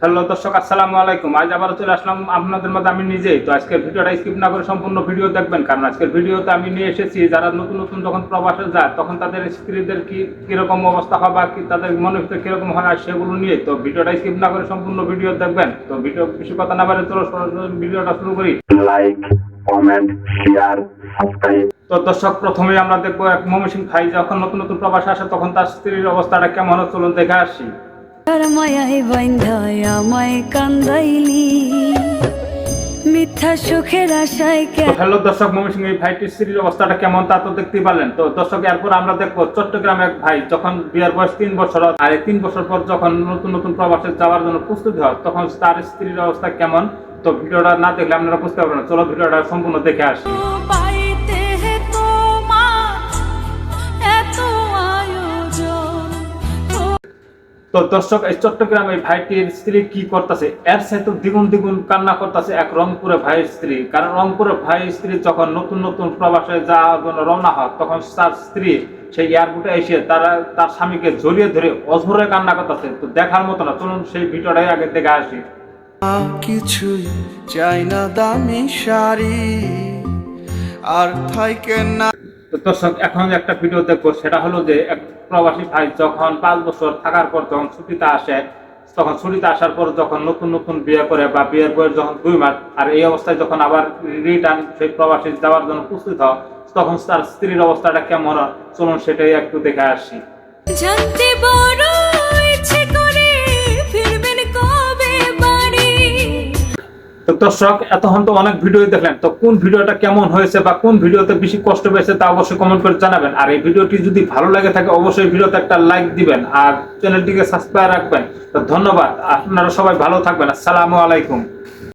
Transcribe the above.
Hello দর্শক, আসসালামু আলাইকুম। আজ আবার চলে আসলাম আপনাদের মধ্যে আমি নিজেই। তো আজকের ভিডিওটা স্কিপ না করে সম্পূর্ণ ভিডিও দেখবেন, কারণ আজকের ভিডিওতে আমি নিয়ে এসেছি যারা নতুন নতুন যখন প্রবাসে যায় তখন তাদের স্ত্রীদের কিরকম অবস্থা হয় বা কি তাদের মনের ভিতরে কিরকম হয় সেগুলো নিয়ে। তো ভিডিওটা স্কিপ না করে সম্পূর্ণ ভিডিও দেখবেন। তো ভিডিও বেশি কথা না বলে চলো সরাসরি ভিডিওটা শুরু করি। Like, comment, share, subscribe. তো দর্শক, প্রথমেই আমরা দেখবো এক ময়মনসিংহ ভাই যখন নতুন নতুন প্রবাসে আসে তখন তার স্ত্রীর অবস্থাটা কেমন হয়, চলুন দেখে আসি। মায়ায় বান্ধায় আমায় কান্দাইলি মিথ্যা সুখের আশায় হ্যালো দর্শক, ময়মনসিংহ এই ভাইটির স্ত্রীর অবস্থাটা কেমন তা তো দেখতেই পারলেন। তো দর্শক, এরপর আমরা দেখবো চট্টগ্রামে এক ভাই যখন বিয়ের বয়স 3 বছর, আর এই 3 বছর পর যখন নতুন নতুন প্রবাসে যাওয়ার জন্য প্রস্তুতি হয় তখন তার স্ত্রীর অবস্থা কেমন। তো ভিডিওটা না দেখলে আপনারা বুঝতে পারবেন না। চলো ভিডিওটা সম্পূর্ণ দেখে আসি। পাইতে তোমার এত আয়োজন। তো দর্শক, এই চট্টগ্রামে ভাইটির স্ত্রী কি করতেছে, এর সাথে দ্বিগুণ দ্বিগুণ কান্না করতেছে এক রংপুরে ভাইয়ের স্ত্রী। কারণ রংপুরে ভাইয়ের স্ত্রী যখন নতুন নতুন প্রবাসে যাওয়ার জন্য রওনা হয় তখন তার স্ত্রী সেই এয়ারপোর্টে এসে তার স্বামীকে জড়িয়ে ধরে অঝরে কান্না করতেছে। তো দেখার মতো না, চলুন সেই ভিডিওটাই আগে দেখে আসি। কিছুই চাই না দামি শাড়ি আর থাইকে না। তো দর্শক, এখন একটা ভিডিও দেখবো, সেটা হলো যে এক প্রবাসী ভাই যখন 5 বছর থাকার পর যখন ছুটিতে আসে, তখন ছুটিতে আসার পর যখন নতুন নতুন বিয়ে করে বা বিয়ের বয়স যখন 2 মাস, আর এই অবস্থায় যখন আবার রিটার্ন সেই প্রবাসী যাওয়ার জন্য প্রস্তুত হয় তখন তার স্ত্রীর অবস্থাটা কেমন হয়, চলুন সেটাই একটু দেখে আসি। জানতে বড় ইচ্ছে করে ফিরবেন কবে বাড়ি। তো দর্শক, এতক্ষণ তো অনেক ভিডিও দেখলেন, তো কোন ভিডিওটা কেমন হয়েছে বা কোন ভিডিওতে বেশি কষ্ট পেয়েছে তা অবশ্যই কমেন্ট করে জানাবেন। আর এই ভিডিওটি যদি ভালো লাগে থাকে অবশ্যই ভিডিওতে একটা লাইক দিবেন আর চ্যানেলটিকে সাবস্ক্রাইব রাখবেন। তো ধন্যবাদ, আপনারা সবাই ভালো থাকবেন। আসসালামু আলাইকুম।